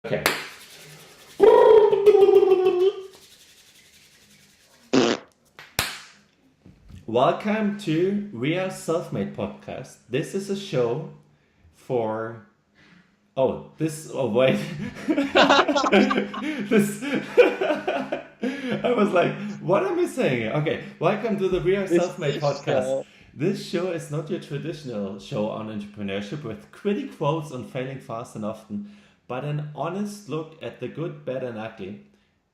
Okay. Welcome to We Are Self-Made Podcast. This is a show for... Oh, this... Oh, wait. This... I was like, what am I saying? Okay, welcome to the We Are Self-Made Podcast. This show is not your traditional show on entrepreneurship with quitty quotes on failing fast and often, but an honest look at the good, bad, and ugly.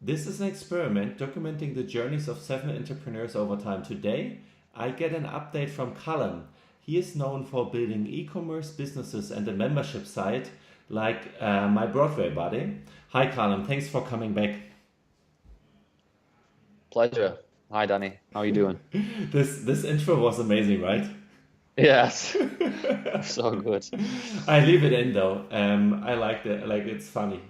This is an experiment documenting the journeys of 7 entrepreneurs over time. Today, I get an update from Callum. He is known for building e-commerce businesses and a membership site like my Broadway buddy. Hi, Callum. Thanks for coming back. Pleasure. Hi, Danny. How are you doing? This intro was amazing, right? Yes. So good. I leave it in though. I like it. Like, it's funny.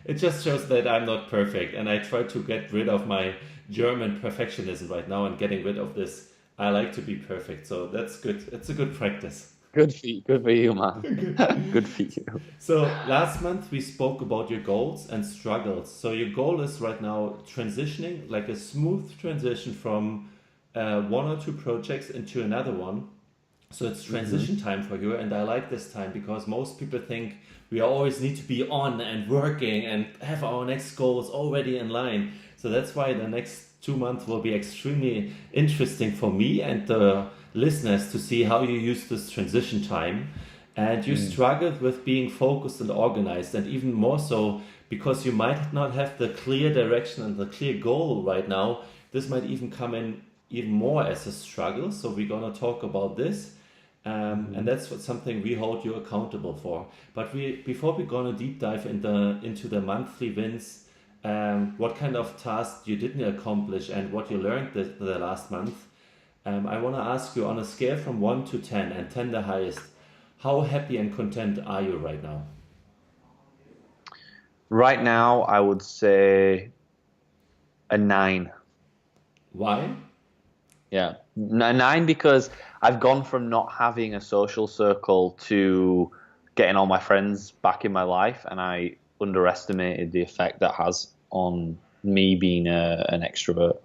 It just shows that I'm not perfect, and I try to get rid of my German perfectionism right now and getting rid of this. I like to be perfect, so that's good. It's a good practice. Good for you, man. Good for you. So last month we spoke about your goals and struggles. So your goal is right now transitioning, like a smooth transition from 1 or 2 projects into another one. So it's transition time for you, and I like this time because most people think we always need to be on and working and have our next goals already in line. So that's why the next 2 months will be extremely interesting for me and the listeners to see how you use this transition time. And you struggled with being focused and organized, and even more so because you might not have the clear direction and the clear goal right now. This might even come in even more as a struggle. So we're going to talk about this. And that's something we hold you accountable for. But before we're going to deep dive into the monthly wins, what kind of tasks you didn't accomplish and what you learned the last month, I want to ask you, on a scale from 1 to 10, and 10 the highest, how happy and content are you right now? Right now, I would say a 9. Why? Yeah, a 9 because I've gone from not having a social circle to getting all my friends back in my life, and I underestimated the effect that has on me being an extrovert.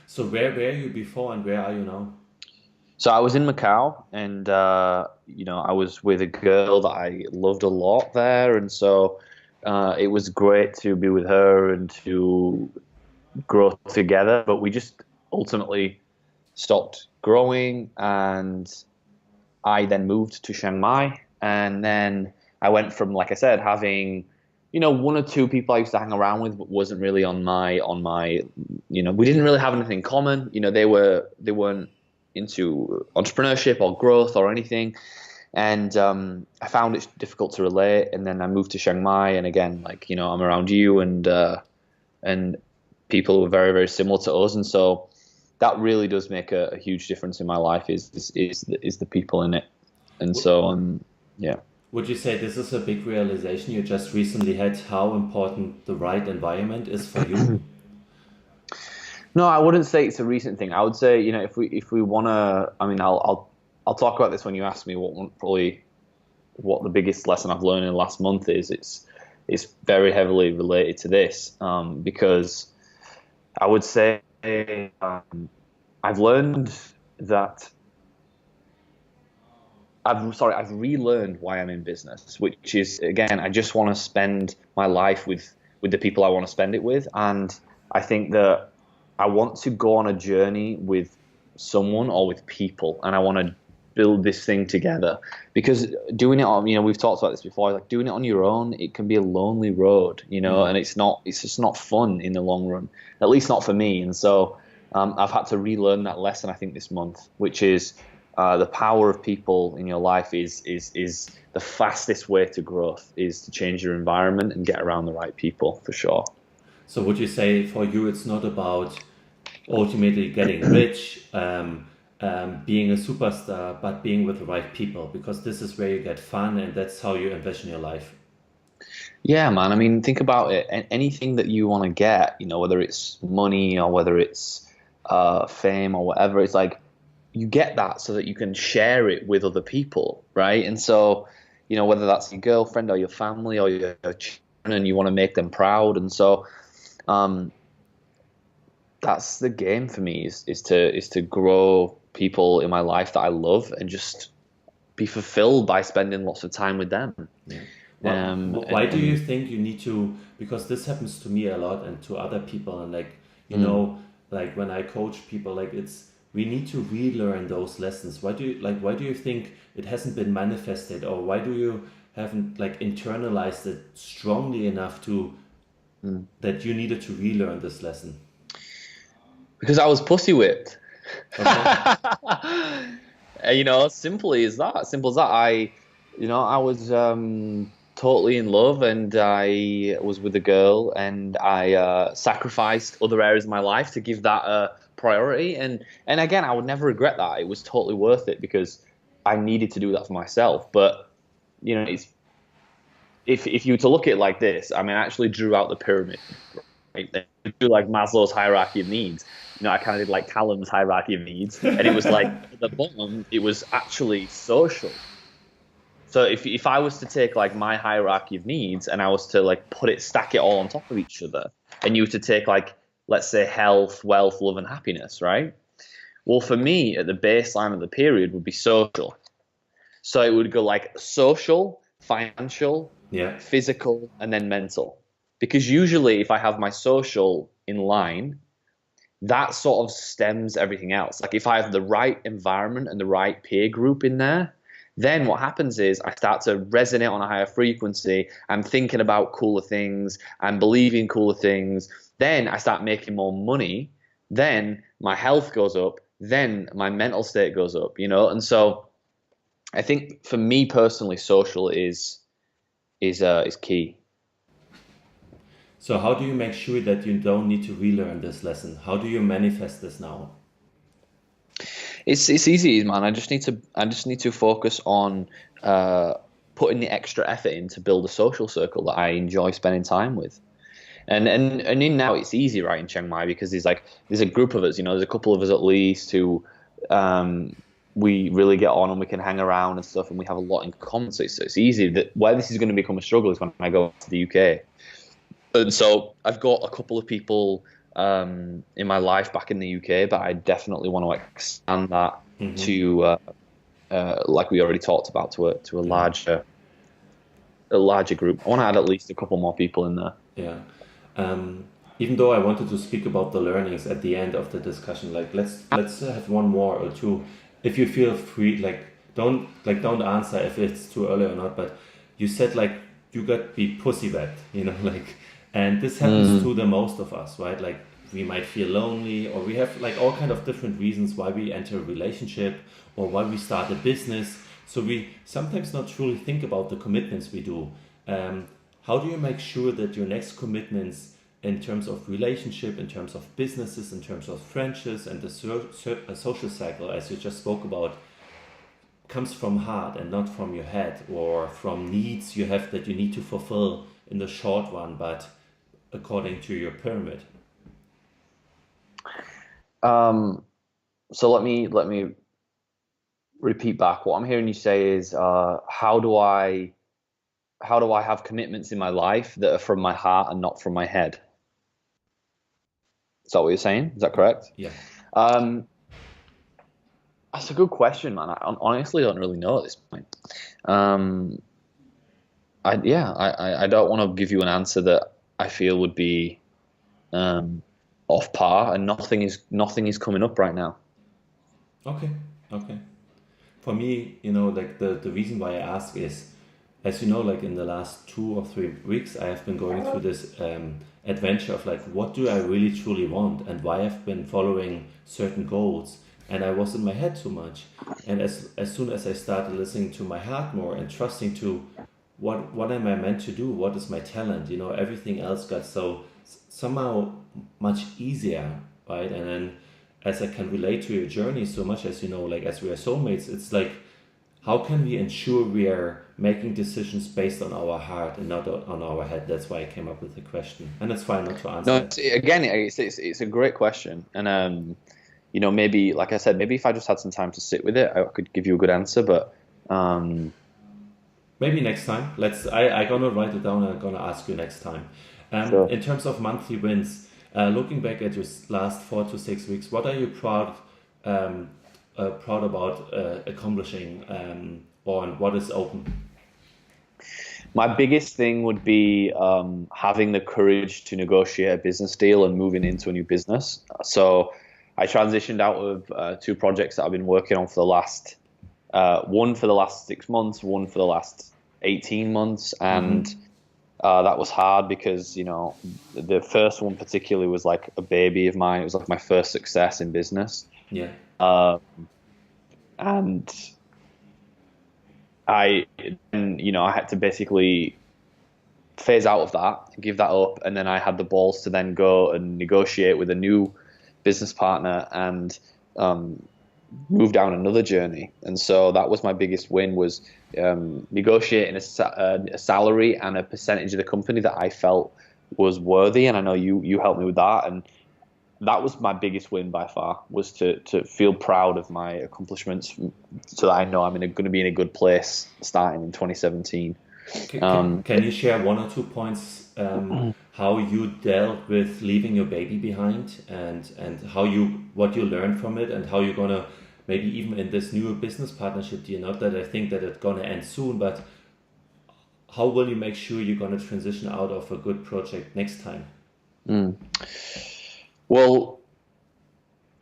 So where were you before and where are you now? So I was in Macau, and I was with a girl that I loved a lot there, and so it was great to be with her and to grow together. But we just ultimately stopped growing, and I then moved to Chiang Mai, and then I went from, like I said, having 1 or 2 people I used to hang around with, but wasn't really on my we didn't really have anything in common. They weren't into entrepreneurship or growth or anything, and I found it difficult to relate. And then I moved to Chiang Mai, and again, I'm around you, and people who are very, very similar to us, and so that really does make a huge difference in my life. Is the people in it, and so yeah. Would you say this is a big realization you just recently had, how important the right environment is for you? No, I wouldn't say it's a recent thing. I would say, if we want to, I'll talk about this when you ask me what the biggest lesson I've learned in the last month is. It's very heavily related to this, because I would say I've learned that I've relearned why I'm in business, which is, again, I just want to spend my life with the people I want to spend it with. And I think that I want to go on a journey with someone or with people, and I want to build this thing together, because doing it on, we've talked about this before, like doing it on your own, it can be a lonely road, and it's just not fun in the long run, at least not for me. And so I've had to relearn that lesson, I think, this month, which is the power of people in your life is the fastest way to growth, is to change your environment and get around the right people, for sure. So would you say for you it's not about ultimately getting rich, being a superstar, but being with the right people, because this is where you get fun and that's how you envision your life? Yeah, man. Think about it. Anything that you want to get, whether it's money or whether it's fame or whatever, it's like you get that so that you can share it with other people, right? And so whether that's your girlfriend or your family or your children, and you want to make them proud. And so that's the game for me, is to grow people in my life that I love and just be fulfilled by spending lots of time with them. Yeah. Why do you think you need to, because this happens to me a lot and to other people, and like, like when I coach people, like we need to relearn those lessons. Why do you think it hasn't been manifested, or why do you haven't like internalized it strongly enough to that you needed to relearn this lesson? Because I was pussy whipped. Okay. Simple as that. I was totally in love, and I was with a girl, and I sacrificed other areas of my life to give that a priority. And again, I would never regret that. It was totally worth it because I needed to do that for myself. But it's, if you were to look at it like this, I mean, I actually drew out the pyramid. Right? I drew like Maslow's hierarchy of needs. I kind of did like Callum's hierarchy of needs, and it was like at the bottom, it was actually social. So if I was to take like my hierarchy of needs and I was to like stack it all on top of each other, and you were to take like, let's say, health, wealth, love, and happiness, right? Well, for me, at the baseline of the period would be social. So it would go like social, financial, physical, and then mental. Because usually if I have my social in line, that sort of stems everything else. Like if I have the right environment and the right peer group in there, then what happens is I start to resonate on a higher frequency. I'm thinking about cooler things. I'm believing cooler things. Then I start making more money. Then my health goes up. Then my mental state goes up, And so I think for me personally, social is key. So how do you make sure that you don't need to relearn this lesson? How do you manifest this now? It's easy, man. I just need to focus on putting the extra effort in to build a social circle that I enjoy spending time with. And in now it's easy, right, in Chiang Mai, because there's a group of us, there's a couple of us at least who we really get on and we can hang around and stuff, and we have a lot in common. So it's easy. That where this is going to become a struggle is when I go to the UK. And so I've got a couple of people in my life back in the UK, but I definitely want to expand that to, like we already talked about, to a larger group. I want to add at least a couple more people in there. Yeah. Even though I wanted to speak about the learnings at the end of the discussion, like let's have one more or two. If you feel free, don't answer if it's too early or not. But you said you got to be pussy whipped, and this happens to the most of us, right? Like we might feel lonely, or we have all kind of different reasons why we enter a relationship or why we start a business. So we sometimes not truly think about the commitments we do. How do you make sure that your next commitments in terms of relationship, in terms of businesses, in terms of friendships and the social cycle, as you just spoke about, comes from heart and not from your head or from needs you have that you need to fulfill in the short run, but according to your pyramid? So let me repeat back. What I'm hearing you say is, how do I have commitments in my life that are from my heart and not from my head? Is that what you're saying? Is that correct? Yeah. That's a good question, man. I honestly don't really know at this point. I don't want to give you an answer that I feel would be off par, and nothing is coming up right now. Okay. For me, the reason why I ask is, as you know, in the last 2 or 3 weeks, I have been going through this adventure of what do I really truly want, and why I've been following certain goals. And I was in my head too much. And as soon as I started listening to my heart more and trusting to what am I meant to do, what is my talent, everything else got somehow much easier, right? And then as I can relate to your journey so much, as you know, as we are soulmates, it's how can we ensure we are making decisions based on our heart and not on our head? That's why I came up with the question, and it's fine not to answer. No, it's a great question, and maybe, like I said, maybe if I just had some time to sit with it, I could give you a good answer. But Maybe next time. I gonna write it down and I'm gonna ask you next time. Sure. In terms of monthly wins, looking back at your last 4 to 6 weeks, what are you proud about accomplishing, or what is open? My biggest thing would be having the courage to negotiate a business deal and moving into a new business. So I transitioned out of 2 projects that I've been working on for the last, one for the last 6 months, one for the last 18 months. And that was hard because, the first one particularly was like a baby of mine. It was like my first success in business. Yeah. And I had to basically phase out of that, give that up, and then I had the balls to then go and negotiate with a new business partner and move down another journey. And so that was my biggest win, was negotiating a salary and a percentage of the company that I felt was worthy. And I know you helped me with that, and that was my biggest win by far, was to feel proud of my accomplishments, so that I know I'm going to be in a good place starting in 2017. Can you share 1 or 2 points how you dealt with leaving your baby behind, and what you learned from it, and how you're gonna, maybe even in this new business partnership, not that I think that it's gonna end soon, but how will you make sure you're gonna transition out of a good project next time? Well,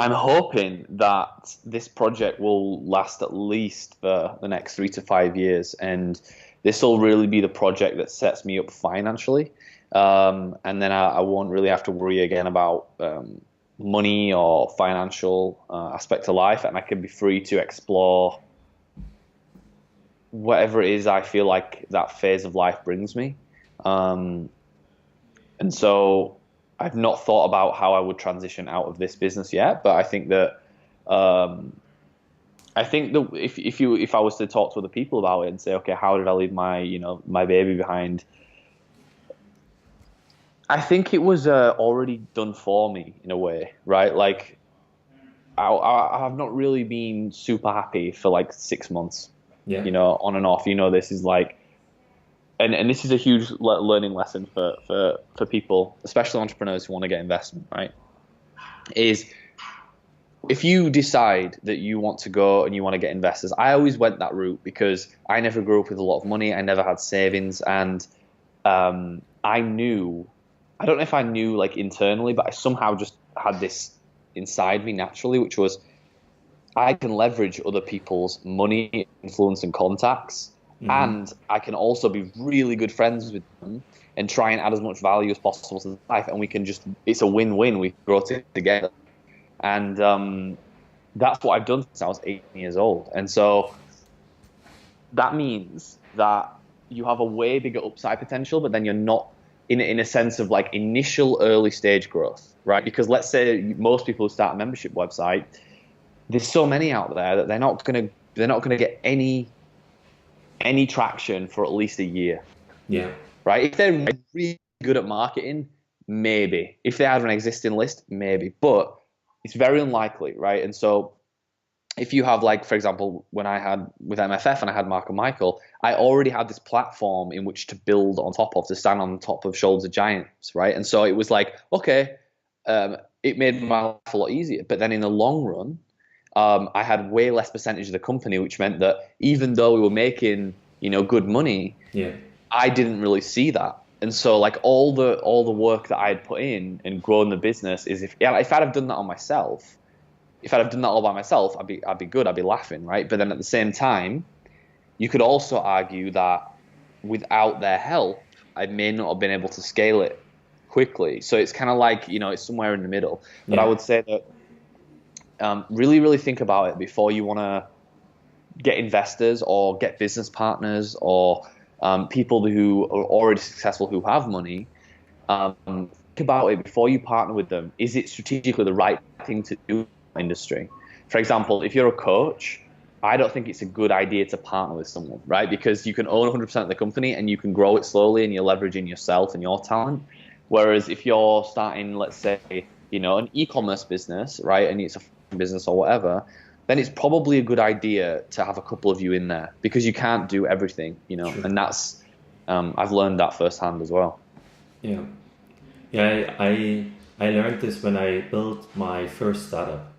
I'm hoping that this project will last at least for the next 3 to 5 years, and this will really be the project that sets me up financially. And then I won't really have to worry again about money or financial aspect of life, and I can be free to explore whatever it is I feel like that phase of life brings me. And so I've not thought about how I would transition out of this business yet, but I think that if I was to talk to other people about it and say, okay, how did I leave my baby behind? I think it was already done for me in a way, right? Like I've not really been super happy for like 6 months, on and off. This is like, and this is a huge learning lesson for people, especially entrepreneurs who want to get investment, right? Is if you decide that you want to go and you want to get investors, I always went that route because I never grew up with a lot of money. I never had savings, and I don't know if I knew like internally, but I somehow just had this inside me naturally, which was I can leverage other people's money, influence, and contacts. And I can also be really good friends with them and try and add as much value as possible to life. And it's a win-win. We grow together. And that's what I've done since I was 18 years old. And so that means that you have a way bigger upside potential, but then you're not in a sense of like initial early stage growth, right? Because let's say most people who start a membership website, there's so many out there that they're not gonna get any traction for at least a year. Yeah. Right? If they're really good at marketing, maybe. If they have an existing list, maybe. But it's very unlikely, right? And so if you have, like, for example, when I had with MFF and I had Mark and Michael, I already had this platform in which to build on top of, to stand on top of shoulders of giants, right? And so it was like, okay, it made my life a lot easier. But then in the long run, I had way less percentage of the company, which meant that even though we were making, good money, I didn't really see that. And so like all the work that I had put in and grown the business is if I'd have done that on myself, if I'd have done that all by myself, I'd be good, I'd be laughing, right? But then at the same time, you could also argue that without their help, I may not have been able to scale it quickly. So it's kind of like, it's somewhere in the middle. But I would say that really, really think about it before you want to get investors or get business partners or people who are already successful who have money. Think about it before you partner with them. Is it strategically the right thing to do in the industry? For example, if you're a coach, I don't think it's a good idea to partner with someone, right? Because you can own 100% of the company and you can grow it slowly and you're leveraging yourself and your talent. Whereas if you're starting, let's say, an e-commerce business, right, and it's a business or whatever, then it's probably a good idea to have a couple of you in there, because you can't do everything, True. and that's, I've learned that firsthand as well. Yeah. Yeah, I learned this when I built my first startup.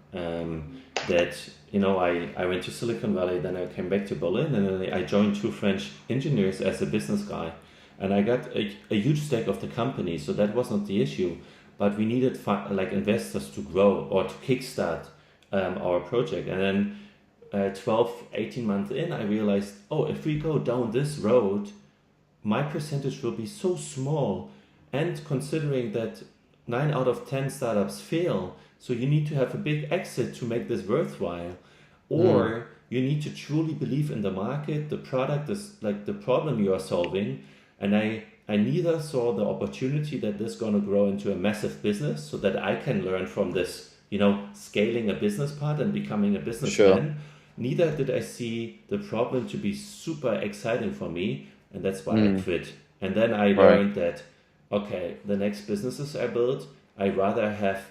That I went to Silicon Valley, then I came back to Berlin, and then I joined two French engineers as a business guy, and I got a huge stake of the company. So that was not the issue, but we needed like investors to grow or to kickstart our project. And then 12, 18 months in, I realized, if we go down this road, my percentage will be so small. And considering that 9 out of 10 startups fail, so you need to have a big exit to make this worthwhile, or you need to truly believe in the market, the product is like the problem you are solving. And I neither saw the opportunity that this is going to grow into a massive business so that I can learn from this, scaling a business part and becoming a businessman. Sure. Neither did I see the problem to be super exciting for me, and that's why I quit. And then I learned that, okay, the next businesses I build, I rather have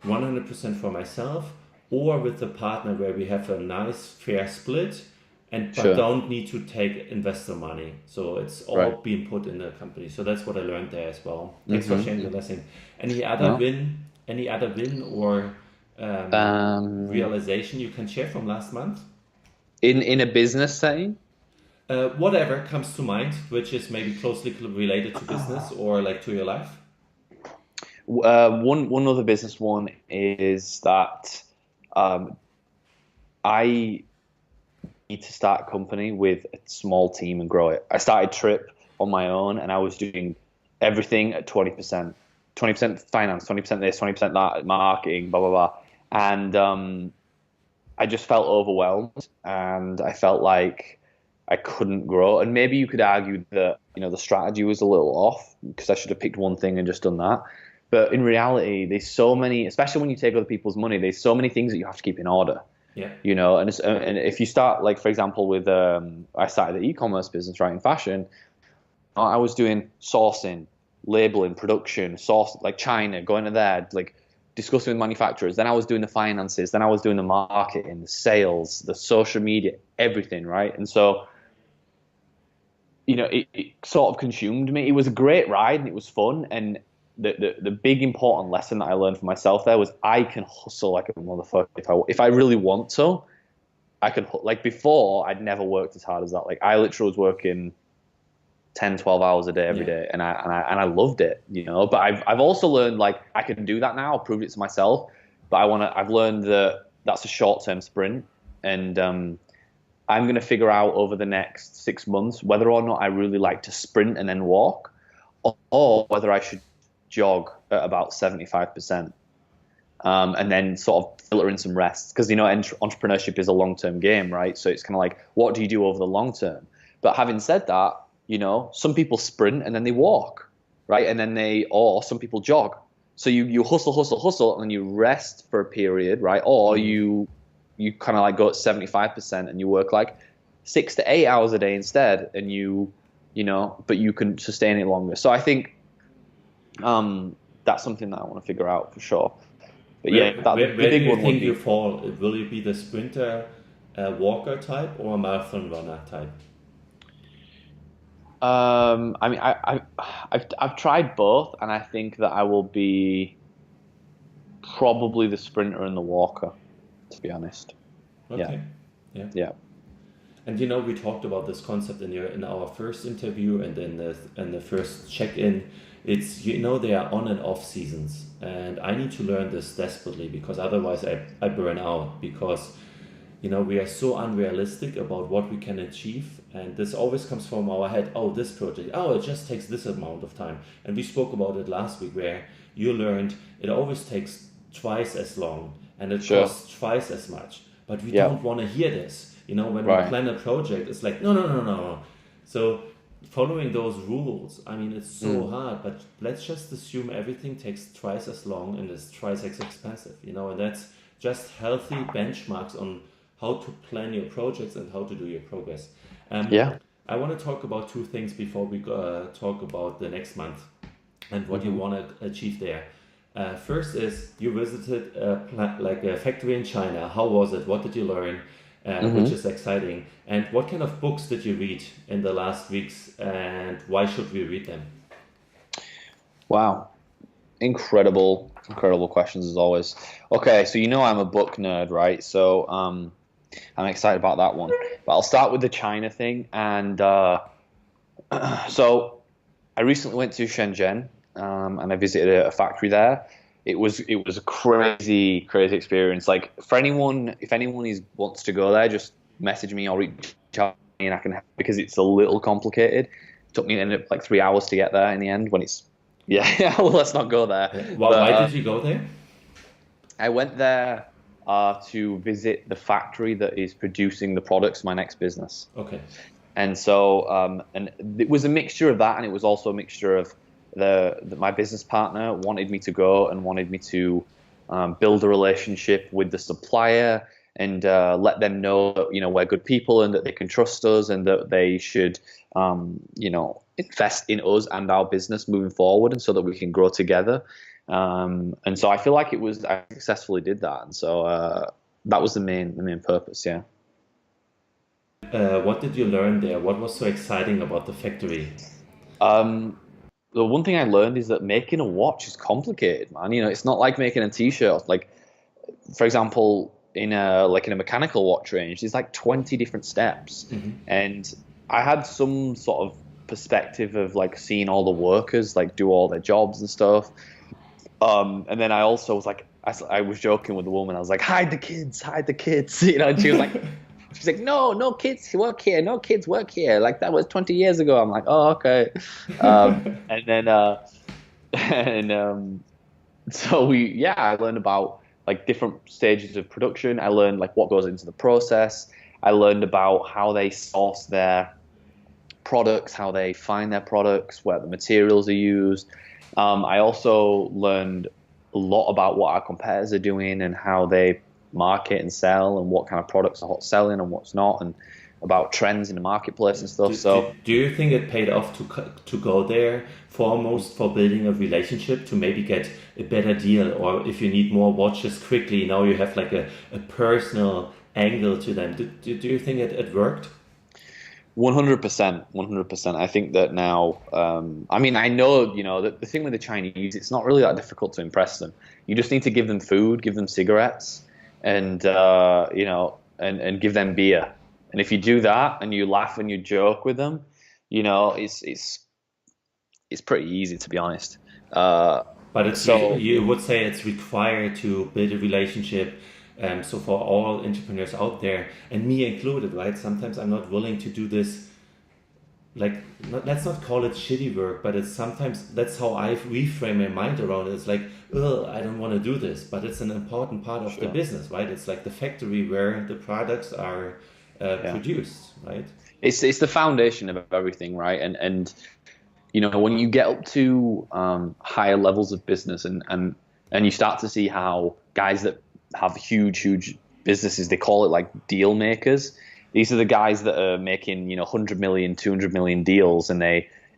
100% for myself, or with a partner where we have a nice fair split, but don't need to take investor money. So it's all being put in the company. So that's what I learned there as well. Thanks for sharing the lesson. Any other win? Any other win or realization you can share from last month? In a business setting? Whatever comes to mind, which is maybe closely related to business or like to your life. One other business one is that I need to start a company with a small team and grow it. I started Trip on my own, and I was doing everything at 20%. 20% finance, 20% this, 20% that, marketing, blah, blah, blah. And I just felt overwhelmed, and I felt like I couldn't grow. And maybe you could argue that, the strategy was a little off, because I should have picked one thing and just done that. But in reality, there's so many, especially when you take other people's money, there's so many things that you have to keep in order. Yeah. And if you start, like, for example, with, I started the e-commerce business, right, in fashion. I was doing sourcing, labeling, production, like China, going to there, like discussing with manufacturers. Then I was doing the finances. Then I was doing the marketing, the sales, the social media, everything, right? And so, it sort of consumed me. It was a great ride and it was fun. And the big important lesson that I learned for myself there was I can hustle like a motherfucker if I really want to. I could, like, before I'd never worked as hard as that. Like, I literally was working 10, 12 hours a day every day, and I loved it, But I've also learned, like, I can do that now. I've proved it to myself. But I've learned that that's a short-term sprint, and I'm going to figure out over the next 6 months whether or not I really like to sprint and then walk, or whether I should jog at about 75%, and then sort of filter in some rest, because entrepreneurship is a long-term game, right? So it's kind of like, what do you do over the long term? But having said that, some people sprint and then they walk, right? And then or some people jog. So you hustle, and then you rest for a period, right? Or you kind of like go at 75% and you work like 6 to 8 hours a day instead, and but you can sustain it longer. So I think that's something that I want to figure out for sure. But where the big do you one think you fall? Will you be the sprinter, walker type, or a marathon runner type? I mean, I've tried both, and I think that I will be probably the sprinter and the walker, to be honest. Okay. Yeah. And we talked about this concept in our first interview and in the first check-in. It's there are on and off seasons, and I need to learn this desperately, because otherwise I burn out, because we are so unrealistic about what we can achieve, and this always comes from our head. Oh, this project, it just takes this amount of time. And we spoke about it last week, where you learned it always takes twice as long and it costs twice as much. But we don't want to hear this. When we plan a project, it's like, no. So following those rules, I mean, it's so hard, but let's just assume everything takes twice as long and is twice as expensive, and that's just healthy benchmarks on how to plan your projects and how to do your progress. I want to talk about two things before we talk about the next month and what you want to achieve there. First is you visited like a factory in China. How was it? What did you learn? Which is exciting. And what kind of books did you read in the last weeks? And why should we read them? Wow. Incredible questions as always. Okay, so I'm a book nerd, right? So I'm excited about that one. But I'll start with the China thing. And so I recently went to Shenzhen, and I visited a factory there. It was a crazy experience. Like if anyone wants to go there, just message me or reach out to me and I can help, because it's a little complicated. It took me ended up like 3 hours to get there in the end. When it's well, let's not go there. Why did you go there? I went there to visit the factory that is producing the products for my next business. Okay. And so and it was a mixture of that, and it was also a mixture of my business partner wanted me to go and wanted me to build a relationship with the supplier and let them know that, we're good people and that they can trust us and that they should, invest in us and our business moving forward, and so that we can grow together. And so I feel like I successfully did that. And so that was the main purpose. Yeah. What did you learn there? What was so exciting about the factory? The one thing I learned is that making a watch is complicated, man. It's not like making a t-shirt. Like, for example, in a mechanical watch range, there's like 20 different steps. And I had some sort of perspective of like seeing all the workers like do all their jobs and stuff. And then I also was like, I was joking with the woman. I was like, hide the kids. And she was like, she's like, no kids work here. No kids work here. Like that was 20 years ago. I'm like, oh, okay. And then, so I learned about like different stages of production. I learned like what goes into the process. I learned about how they source their products, how they find their products, where the materials are used. I also learned a lot about what our competitors are doing and how they market and sell and what kind of products are hot selling and what's not, and about trends in the marketplace and stuff. Do you think it paid off to go there foremost for building a relationship, to maybe get a better deal, or if you need more watches quickly, now you have like a personal angle to them? Do you think it worked? 100%. I think that now, I know, the thing with the Chinese, it's not really that difficult to impress them. You just need to give them food, give them cigarettes, and and give them beer. And if you do that and you laugh and you joke with them, it's pretty easy, to be honest. But you would say it's required to build a relationship. So for all entrepreneurs out there, and me included, right? Sometimes I'm not willing to do this. Let's not call it shitty work, but it's sometimes that's how I reframe my mind around it. It's like, I don't want to do this, but it's an important part of the business, right? It's like the factory where the products are produced, right? It's the foundation of everything, right? And when you get up to higher levels of business and you start to see how guys that have huge businesses, they call it like deal makers. These are the guys that are making 100 million, 200 million deals, and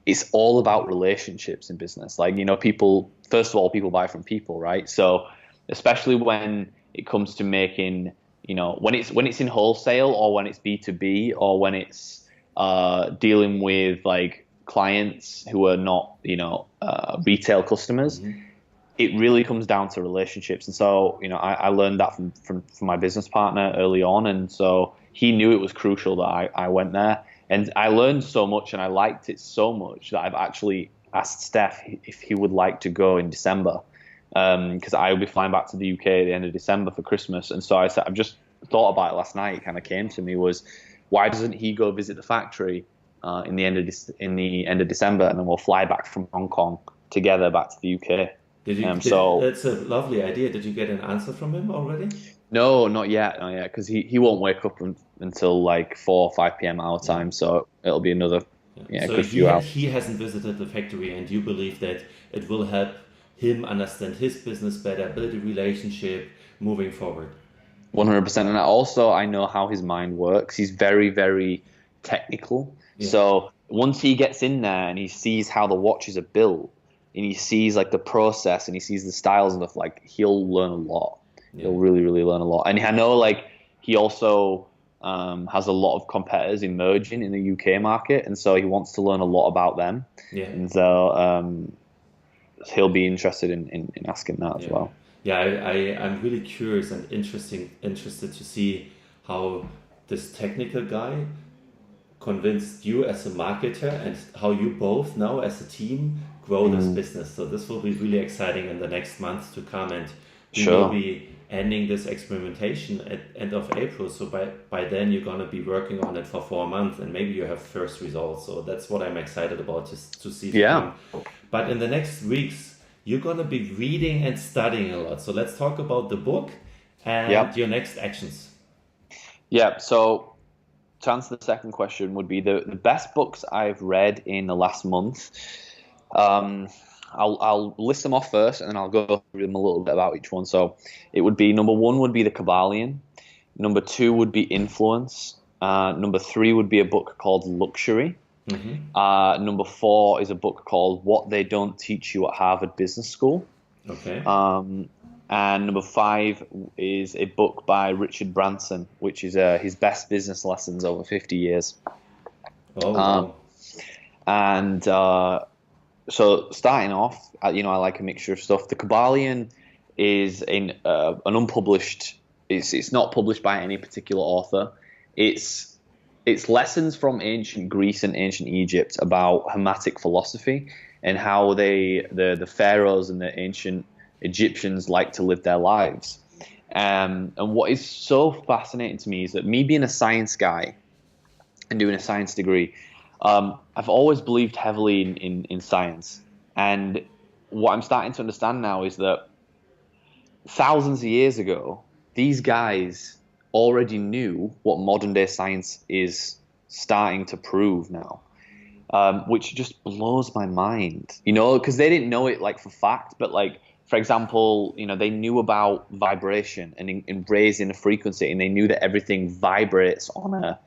it's all about relationships in business. Like, people, first of all, people buy from people, right? So especially when it comes to making, when it's in wholesale, or when it's B2B, or when it's dealing with like clients who are not retail customers. It really comes down to relationships. And so, I learned that from my business partner early on. And so he knew it was crucial that I went there. And I learned so much and I liked it so much that I've actually asked Steph if he would like to go in December. Because I will be flying back to the UK at the end of December for Christmas. And so I've just thought about it last night. It kind of came to me was, why doesn't he go visit the factory in the end of December, and then we'll fly back from Hong Kong together back to the UK. That's a lovely idea. Did you get an answer from him already? No, not yet, because he won't wake up until like 4 or 5 p.m. our time, so it'll be another good few hours. He hasn't visited the factory, and you believe that it will help him understand his business better, build a relationship moving forward. 100%, and I know how his mind works. He's very, very technical. Yeah. So once he gets in there and he sees how the watches are built, and he sees like the process and he sees the styles and stuff, like he'll learn a lot. Yeah. He'll really, really learn a lot. And I know like he also has a lot of competitors emerging in the UK market, and so he wants to learn a lot about them. Yeah. And so he'll be interested in asking that as well. Yeah, I'm really curious and interested to see how this technical guy convinced you as a marketer and how you both now as a team grow this business. So this will be really exciting in the next months to come, and we will be ending this experimentation at end of April. So by then you're going to be working on it for 4 months and maybe you have first results. So that's what I'm excited about to see. But in the next weeks, you're going to be reading and studying a lot. So let's talk about the book and your next actions. Yeah. So to answer the second question would be the best books I've read in the last month. I'll list them off first, and then I'll go through them a little bit about each one. So it would be, number 1 would be The Kabbalion. Number 2 would be Influence. Number 3 would be a book called Luxury. Number 4 is a book called What They Don't Teach You at Harvard Business School. Okay. And number 5 is a book by Richard Branson, which is his best business lessons over 50 years. Wow. And so starting off, I like a mixture of stuff. The Kabbalion is an unpublished. It's not published by any particular author. It's lessons from ancient Greece and ancient Egypt about Hermetic philosophy and how the pharaohs and the ancient Egyptians like to live their lives. And what is so fascinating to me is that me being a science guy and doing a science degree, I've always believed heavily in science. And what I'm starting to understand now is that thousands of years ago, these guys already knew what modern day science is starting to prove now, which just blows my mind, because they didn't know it like for fact, but like, for example, they knew about vibration and raising a frequency, and they knew that everything vibrates on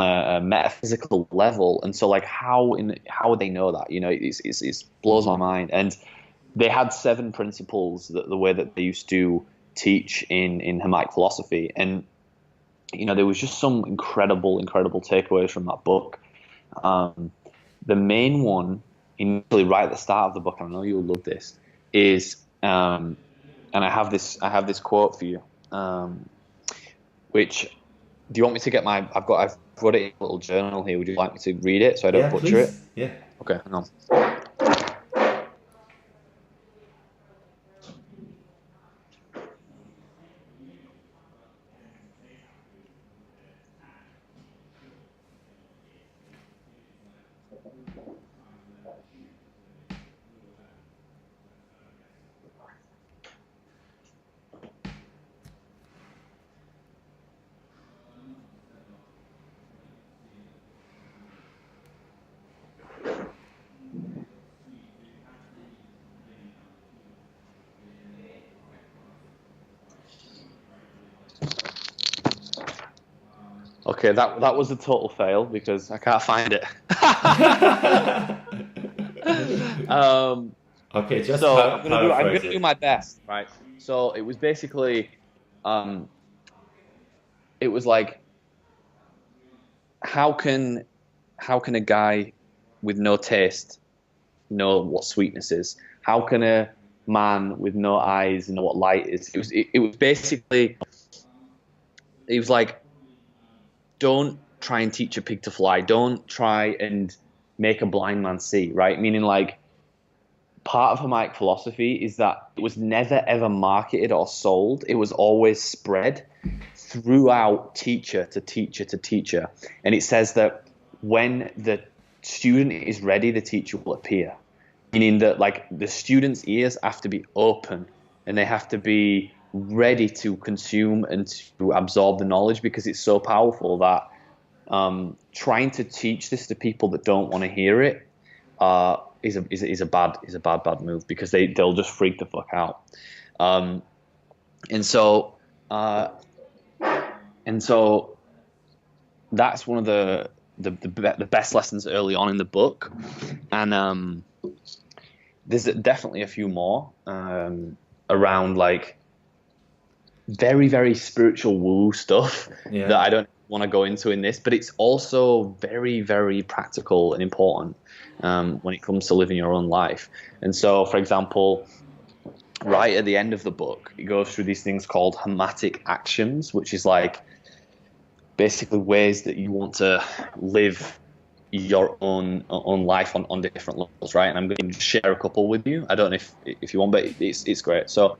a metaphysical level. And so like how would they know that? It blows my mind. And they had 7 principles, the way that they used to teach in Hermetic philosophy. And there was just some incredible takeaways from that book. The main one, initially right at the start of the book, I know you'll love this, is and I have this quote for you, which, do you want me to get I've got it in a little journal here. Would you like me to read it so I don't butcher it? Yeah. Okay, hang on. Okay, that was a total fail because I can't find it. Okay, just so I'm gonna do my best, right? So it was basically, it was like, how can a guy with no taste know what sweetness is? How can a man with no eyes know what light is? It was basically, it was like, don't try and teach a pig to fly. Don't try and make a blind man see, right? Meaning, like, part of Hermetic philosophy is that it was never ever marketed or sold. It was always spread throughout teacher to teacher to teacher. And it says that when the student is ready, the teacher will appear. Meaning that, like, the student's ears have to be open and they have to be ready to consume and to absorb the knowledge, because it's so powerful that trying to teach this to people that don't want to hear it is a bad move, because they'll just freak the fuck out. And so that's one of the best lessons early on in the book. And there's definitely a few more around like very, very spiritual woo stuff that I don't want to go into in this, but it's also very, very practical and important when it comes to living your own life. And so, for example, right at the end of the book, it goes through these things called hematic actions, which is like basically ways that you want to live your own life on different levels, right? And I'm going to share a couple with you. I don't know if you want, but it's great. So,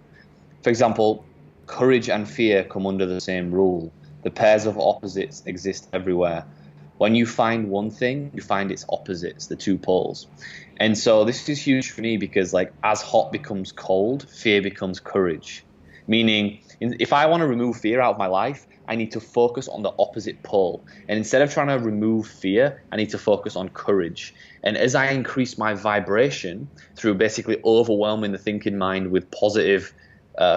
for example, courage and fear come under the same rule. The pairs of opposites exist everywhere. When you find one thing, you find its opposites, the two poles. And so this is huge for me because like as hot becomes cold, fear becomes courage. Meaning if I want to remove fear out of my life, I need to focus on the opposite pole. And instead of trying to remove fear, I need to focus on courage. And as I increase my vibration through basically overwhelming the thinking mind with positive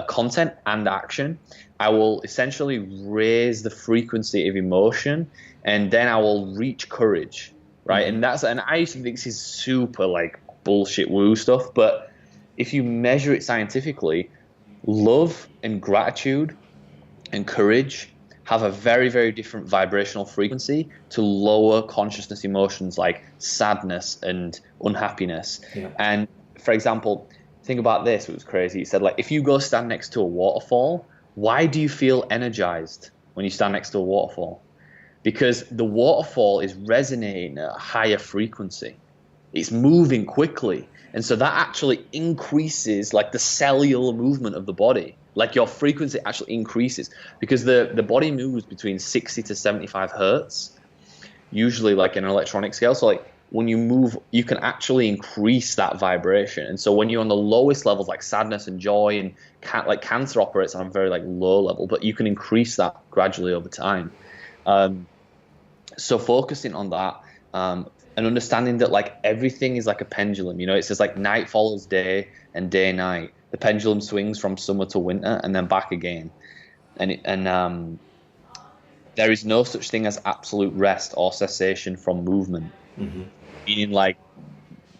content and action, I will essentially raise the frequency of emotion, and then I will reach courage, right? And I used to think this is super like bullshit woo stuff, but if you measure it scientifically, love and gratitude and courage have a very, very different vibrational frequency to lower consciousness emotions like sadness and unhappiness. And for example, think about this. It was crazy. It said, like, if you go stand next to a waterfall, why do you feel energized when you stand next to a waterfall? Because the waterfall is resonating at a higher frequency. It's moving quickly. And so that actually increases like the cellular movement of the body. Like your frequency actually increases because the body moves between 60 to 75 hertz, usually like an electronic scale. So like when you move, you can actually increase that vibration. And so when you're on the lowest levels, like sadness and joy, and like cancer operates on a very like low level, but you can increase that gradually over time. So focusing on that and understanding that like everything is like a pendulum. You know, it says like night follows day and day night. The pendulum swings from summer to winter and then back again. And there is no such thing as absolute rest or cessation from movement. Meaning like,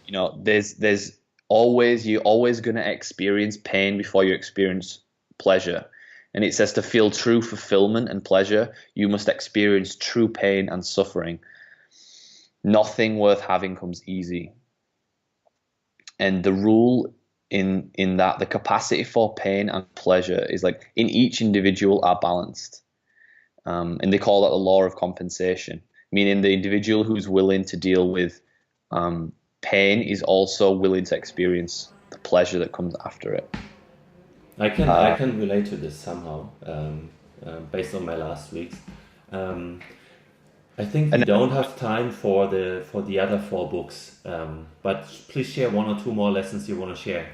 you know, you're always going to experience pain before you experience pleasure. And it says to feel true fulfillment and pleasure, you must experience true pain and suffering. Nothing worth having comes easy. And the rule in that, the capacity for pain and pleasure is like in each individual are balanced. And they call that the law of compensation, meaning the individual who's willing to deal with pain is also willing to experience the pleasure that comes after it. I can relate to this somehow, based on my last weeks. I think we don't have time for the other 4 books, but please share 1 or 2 more lessons you want to share.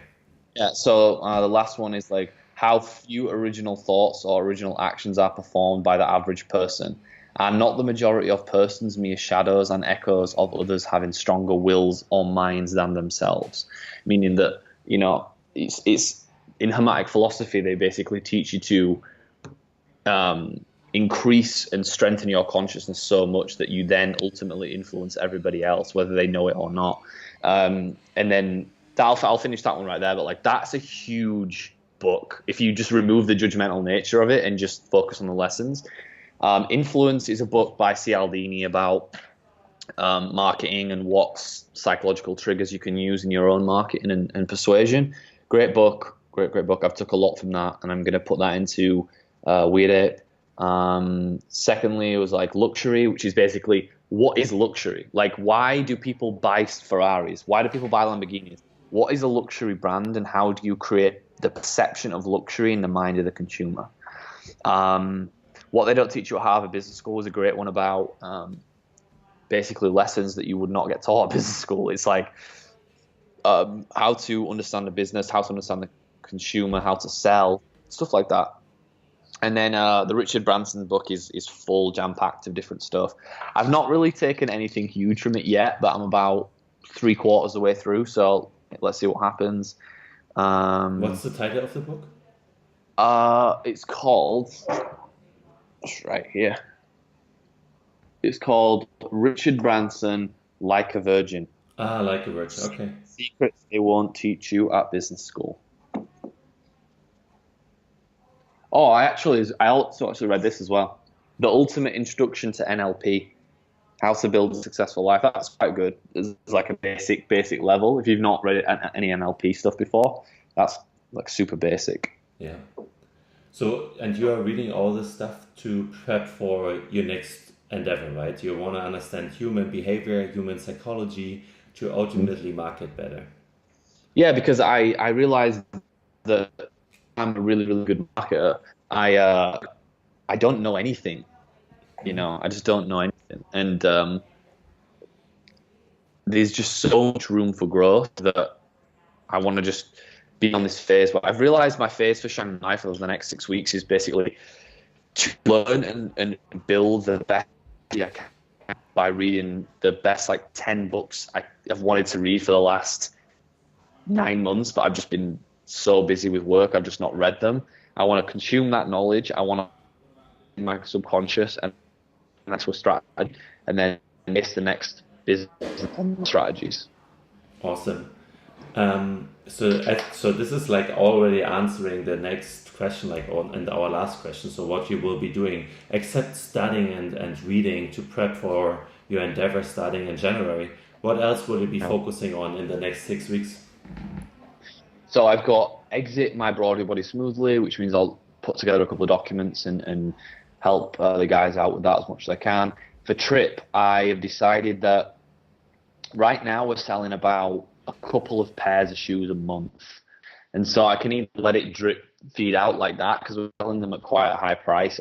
Yeah. So the last one is like how few original thoughts or original actions are performed by the average person. Are not the majority of persons mere shadows and echoes of others having stronger wills or minds than themselves? Meaning that, you know, it's in Hermetic philosophy, they basically teach you to increase and strengthen your consciousness so much that you then ultimately influence everybody else, whether they know it or not. And then I'll finish that one right there. But like that's a huge book if you just remove the judgmental nature of it and just focus on the lessons. Influence is a book by Cialdini about marketing and what psychological triggers you can use in your own marketing and persuasion. Great book. Great book. I've took a lot from that, and I'm going to put that into witty. Secondly, it was like luxury, which is basically what is luxury? Like, why do people buy Ferraris? Why do people buy Lamborghinis? What is a luxury brand, and how do you create the perception of luxury in the mind of the consumer? What they don't teach you at Harvard Business School is a great one about basically lessons that you would not get taught at business school. It's like how to understand the business, how to understand the consumer, how to sell, stuff like that. And then the Richard Branson book is full, jam-packed of different stuff. I've not really taken anything huge from it yet, but I'm about 3/4 of the way through, so let's see what happens. What's the title of the book? It's called, it's right here. It's called Richard Branson, Like a Virgin. Like a Virgin, okay. secrets they won't teach you at business school. Oh, I also actually read this as well. The Ultimate Introduction to NLP, How to Build a Successful Life. That's quite good. It's like a basic level. If you've not read any NLP stuff before, that's like super basic. Yeah. So, and you are reading all this stuff to prep for your next endeavor, right? You want to understand human behavior, human psychology to ultimately market better. Yeah, because I realized that I'm a really, really good marketer. I don't know anything, I just don't know anything. And there's just so much room for growth that I want to just be on this phase. But I've realized my phase for Shanghai for the next 6 weeks is basically to learn and build the best I can by reading the best 10 books I've wanted to read for the last 9 months, but I've just been so busy with work, I've just not read them. I want to consume that knowledge. I want to in my subconscious, and that's what strategy, and then miss the next business strategies. Awesome. So this is already answering the next question, and our last question. So what you will be doing, except studying and reading to prep for your endeavor starting in January, what else will you be focusing on in the next 6 weeks? So I've got exit my Broadway body smoothly, which means I'll put together a couple of documents and help the guys out with that as much as I can. For Trip, I have decided that right now we're selling about a couple of pairs of shoes a month. And so I can either let it drip feed out like that, because we're selling them at quite a high price,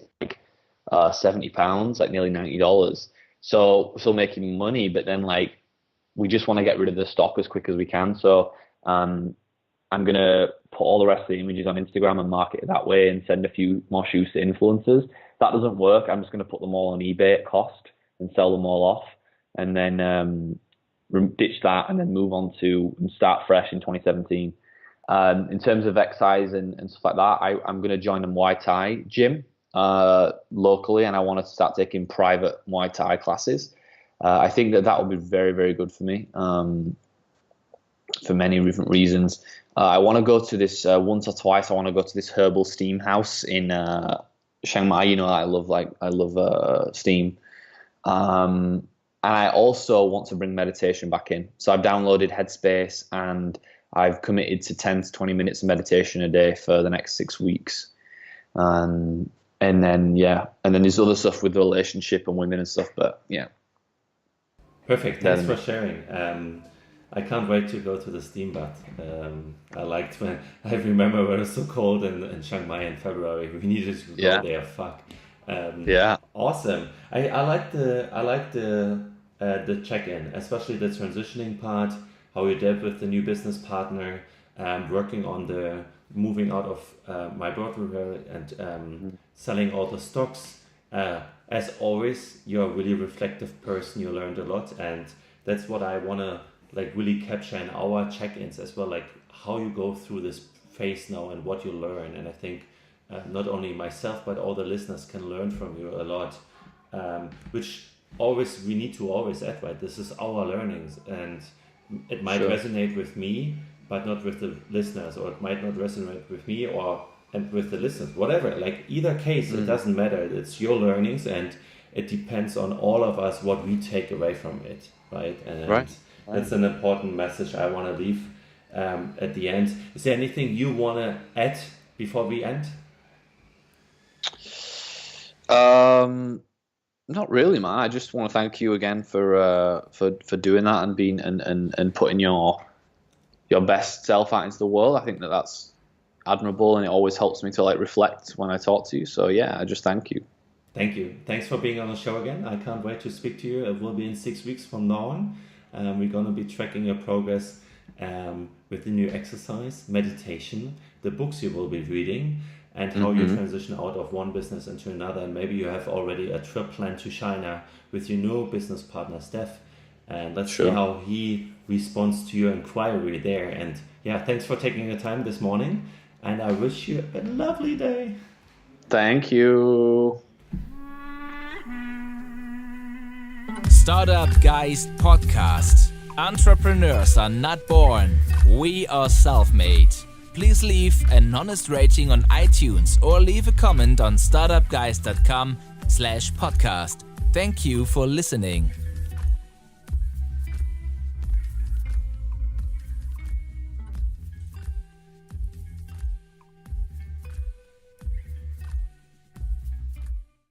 £70, nearly $90. So we're still making money, but then we just want to get rid of the stock as quick as we can. So I'm going to put all the rest of the images on Instagram and market it that way and send a few more shoes to influencers. If that doesn't work, I'm just going to put them all on eBay at cost and sell them all off, and then ditch that and then move on to and start fresh in 2017. In terms of exercise and stuff like that, I'm going to join a Muay Thai gym locally, and I want to start taking private Muay Thai classes. I think that will be very, very good for me for many different reasons. I want to go to this once or twice. I want to go to this herbal steam house in Chiang Mai. I love steam. And I also want to bring meditation back in. So I've downloaded Headspace and I've committed to 10 to 20 minutes of meditation a day for the next 6 weeks. And then there's other stuff with the relationship and women and stuff, but yeah. Perfect. Thanks for sharing. I can't wait to go to the steam bath. I remember when it was so cold in Chiang Mai in February. We needed to go there. Fuck. Awesome. I like the check-in, especially the transitioning part, how you dealt with the new business partner, working on the moving out of my Broadway and selling all the stocks. As always, you're a really reflective person. You learned a lot, and that's what I want to really capture in our check-ins as well, how you go through this phase now and what you learn. And I think not only myself but all the listeners can learn from you a lot, which we need to always add, right? This is our learnings, and it might resonate with me but not with the listeners, or it might not resonate with me and with the listeners, whatever. Either case, it doesn't matter. It's your learnings, and it depends on all of us what we take away from it, right? And that's an important message I want to leave at the end. Is there anything you want to add before we end? Not really, man. I just want to thank you again for doing that and being and putting your best self out into the world. I think that's admirable, and it always helps me to reflect when I talk to you. So yeah, I just thank you. Thank you. Thanks for being on the show again. I can't wait to speak to you. It will be in 6 weeks from now on. We're going to be tracking your progress with the new exercise, meditation, the books you will be reading, and how you transition out of one business into another. And maybe you have already a trip planned to China with your new business partner, Steph. And let's see how he responds to your inquiry there. And yeah, thanks for taking the time this morning. And I wish you a lovely day. Thank you. StartupGeist Podcast. Entrepreneurs are not born, we are self-made. Please leave an honest rating on iTunes or leave a comment on startupgeist.com/podcast. Thank you for listening.